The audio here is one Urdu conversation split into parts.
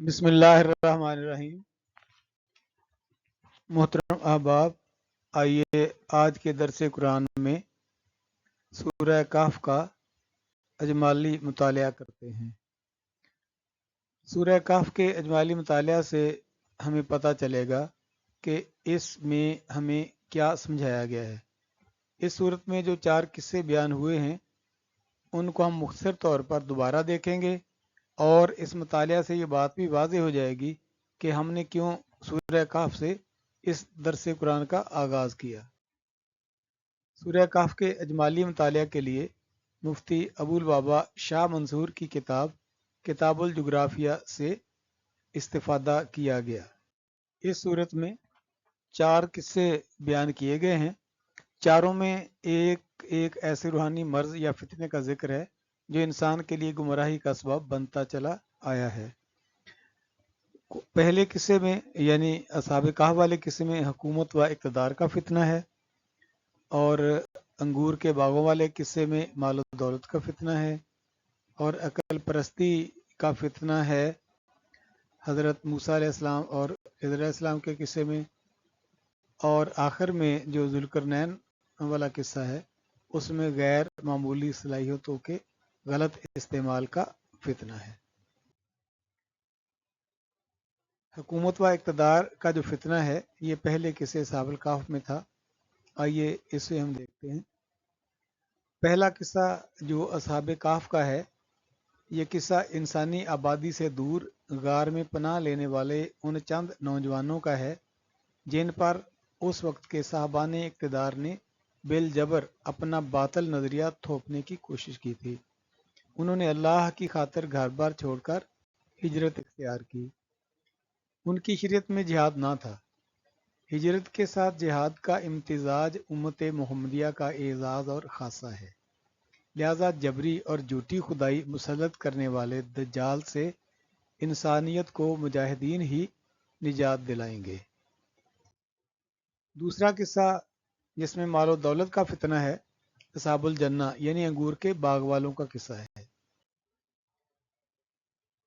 بسم اللہ الرحمن الرحیم۔ محترم احباب، آئیے آج کے درس قرآن میں سورہ کہف کا اجمالی مطالعہ کرتے ہیں۔ سورہ کہف کے اجمالی مطالعہ سے ہمیں پتہ چلے گا کہ اس میں ہمیں کیا سمجھایا گیا ہے۔ اس صورت میں جو 4 قصے بیان ہوئے ہیں ان کو ہم مختصر طور پر دوبارہ دیکھیں گے، اور اس مطالعہ سے یہ بات بھی واضح ہو جائے گی کہ ہم نے کیوں سورہ کہف سے اس درس قرآن کا آغاز کیا۔ سورہ کہف کے اجمالی مطالعہ کے لیے مفتی ابو البابا شاہ منصور کی کتاب الجغرافیہ سے استفادہ کیا گیا۔ اس صورت میں 4 قصے بیان کیے گئے ہیں۔ چاروں میں ایک ایسے روحانی مرض یا فتنے کا ذکر ہے جو انسان کے لیے گمراہی کا سبب بنتا چلا آیا ہے۔ پہلے قصے میں یعنی اصحاب کہف والے قصے میں حکومت و اقتدار کا فتنہ ہے، اور انگور کے باغوں والے قصے میں مال و دولت کا فتنہ ہے، اور عقل پرستی کا فتنہ ہے حضرت موسیٰ علیہ السلام اور خضر علیہ السلام کے قصے میں، اور آخر میں جو ذوالقرنین والا قصہ ہے اس میں غیر معمولی صلاحیتوں کے غلط استعمال کا فتنہ ہے۔ حکومت و اقتدار کا جو فتنہ ہے یہ پہلے قصے اصحاب الکہف میں تھا۔ آئیے اسے ہم دیکھتے ہیں۔ پہلا قصہ جو اصحاب کہف کا ہے، یہ قصہ انسانی آبادی سے دور غار میں پناہ لینے والے ان چند نوجوانوں کا ہے جن پر اس وقت کے صاحبان اقتدار نے بالجبر اپنا باطل نظریہ تھوپنے کی کوشش کی تھی۔ انہوں نے اللہ کی خاطر گھر بار چھوڑ کر ہجرت اختیار کی۔ ان کی شریعت میں جہاد نہ تھا۔ ہجرت کے ساتھ جہاد کا امتزاج امت محمدیہ کا اعزاز اور خاصہ ہے، لہذا جبری اور جھوٹی خدائی مسلط کرنے والے دجال سے انسانیت کو مجاہدین ہی نجات دلائیں گے۔ دوسرا قصہ جس میں مال و دولت کا فتنہ ہے، اصحاب الجنہ یعنی انگور کے باغ والوں کا قصہ ہے۔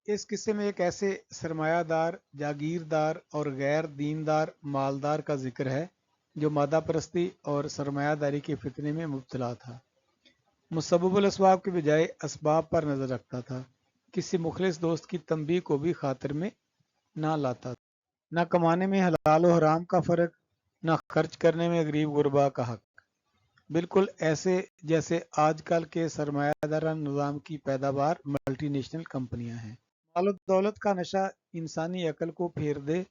اس قصے میں ایک ایسے سرمایہ دار، جاگیردار اور غیر دیندار مالدار کا ذکر ہے جو مادہ پرستی اور سرمایہ داری کے فتنے میں مبتلا تھا۔ مسبب الاسباب کے بجائے اسباب پر نظر رکھتا تھا، کسی مخلص دوست کی تنبیہ کو بھی خاطر میں نہ لاتا تھا، نہ کمانے میں حلال و حرام کا فرق، نہ خرچ کرنے میں غریب غربا کا حق، بالکل ایسے جیسے آج کل کے سرمایہ دارانہ نظام کی پیداوار ملٹی نیشنل کمپنیاں ہیں۔ مال و دولت کا نشہ انسانی عقل کو پھیر دے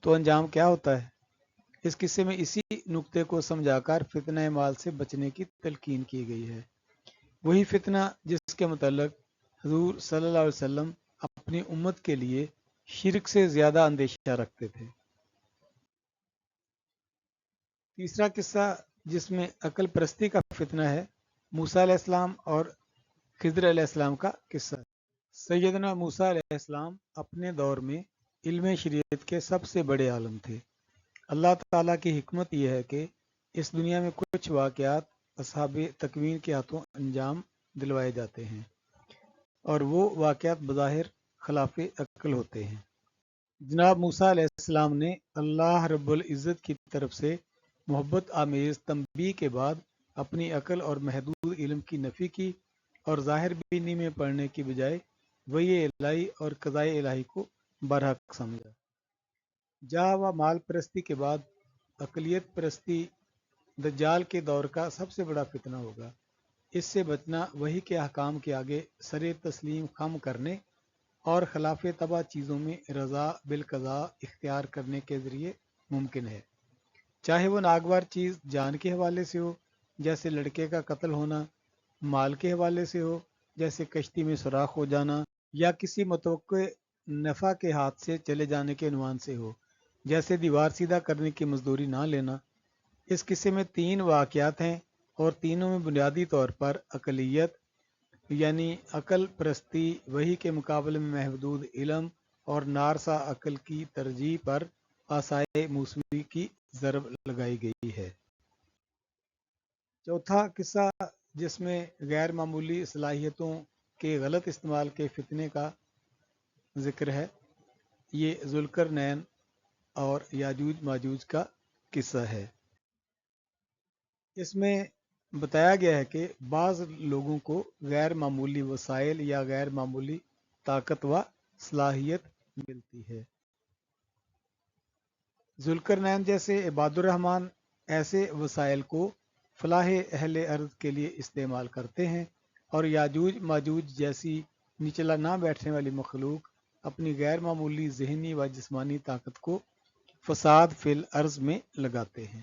تو انجام کیا ہوتا ہے؟ اس قصے میں اسی نقطے کو سمجھا کر فتنہ مال سے بچنے کی تلقین کی گئی ہے، وہی فتنہ جس کے متعلق حضور صلی اللہ علیہ وسلم اپنی امت کے لیے شرک سے زیادہ اندیشہ رکھتے تھے۔ تیسرا قصہ جس میں عقل پرستی کا فتنہ ہے، موسیٰ علیہ السلام اور خضر علیہ السلام کا قصہ ہے۔ سیدنا موسیٰ علیہ السلام اپنے دور میں علم شریعت کے سب سے بڑے عالم تھے۔ اللہ تعالیٰ کی حکمت یہ ہے کہ اس دنیا میں کچھ واقعات اصحاب تکوین کے ہاتھوں انجام دلوائے جاتے ہیں، اور وہ واقعات بظاہر خلاف عقل ہوتے ہیں۔ جناب موسیٰ علیہ السلام نے اللہ رب العزت کی طرف سے محبت آمیز تنبیہ کے بعد اپنی عقل اور محدود علم کی نفی کی، اور ظاہر بینی میں پڑھنے کی بجائے وحی الہی اور قضاء الہی کو برحق سمجھا۔ جاہ و مال پرستی کے بعد اقلیت پرستی دجال کے دور کا سب سے بڑا فتنہ ہوگا۔ اس سے بچنا وحی کے احکام کے آگے سر تسلیم خم کرنے اور خلاف طبع چیزوں میں رضا بالقضاء اختیار کرنے کے ذریعے ممکن ہے، چاہے وہ ناگوار چیز جان کے حوالے سے ہو جیسے لڑکے کا قتل ہونا، مال کے حوالے سے ہو جیسے کشتی میں سوراخ ہو جانا، یا کسی متوقع نفع کے ہاتھ سے چلے جانے کے عنوان سے ہو جیسے دیوار سیدھا کرنے کی مزدوری نہ لینا۔ اس قصے میں 3 واقعات ہیں، اور تینوں میں بنیادی طور پر اقلیت یعنی عقل پرستی، وحی کے مقابلے میں محدود علم اور نارسا عقل کی ترجیح پر عصائے موسوی کی ضرب لگائی گئی ہے۔ چوتھا قصہ جس میں غیر معمولی صلاحیتوں کے غلط استعمال کے فتنے کا ذکر ہے، یہ ذوالقرنین اور یاجوج ماجوج کا قصہ ہے۔ اس میں بتایا گیا ہے کہ بعض لوگوں کو غیر معمولی وسائل یا غیر معمولی طاقت و صلاحیت ملتی ہے۔ ذوالقرنین جیسے عباد الرحمن ایسے وسائل کو فلاح اہل ارض کے لیے استعمال کرتے ہیں، اور یاجوج ماجوج جیسی نچلا نہ بیٹھنے والی مخلوق اپنی غیر معمولی ذہنی و جسمانی طاقت کو فساد فی الارض میں لگاتے ہیں۔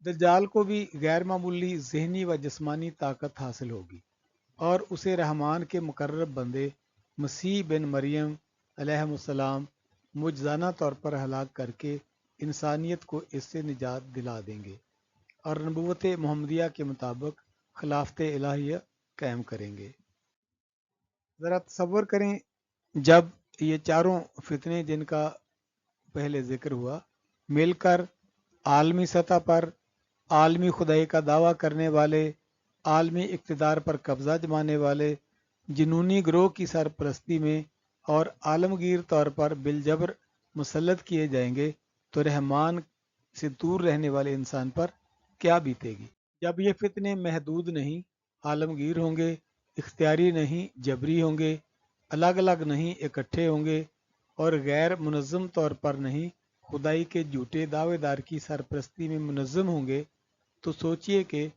دجال کو بھی غیر معمولی ذہنی و جسمانی طاقت حاصل ہوگی، اور اسے رحمان کے مقرب بندے مسیح بن مریم علیہ السلام معجزانہ طور پر ہلاک کر کے انسانیت کو اس سے نجات دلا دیں گے، اور نبوت محمدیہ کے مطابق خلافت الہیہ قائم کریں گے۔ ذرا تصور کریں، جب یہ چاروں فتنے جن کا پہلے ذکر ہوا مل کر عالمی سطح پر عالمی خدائی کا دعویٰ کرنے والے، عالمی اقتدار پر قبضہ جمانے والے جنونی گروہ کی سرپرستی میں اور عالمگیر طور پر بالجبر مسلط کیے جائیں گے، تو رحمان سے دور رہنے والے انسان پر کیا بیتے گی؟ جب یہ فتنے محدود نہیں، عالمگیر ہوں گے، اختیاری نہیں جبری ہوں گے، الگ الگ نہیں اکٹھے ہوں گے، اور غیر منظم طور پر نہیں خدائی کے جھوٹے دعوے دار کی سرپرستی میں منظم ہوں گے، تو سوچئے کہ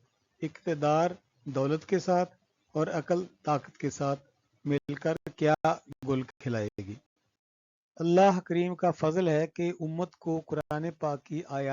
اقتدار دولت کے ساتھ اور عقل طاقت کے ساتھ مل کر کیا گل کھلائے گی۔ اللہ کریم کا فضل ہے کہ امت کو قرآن پاک کی آیات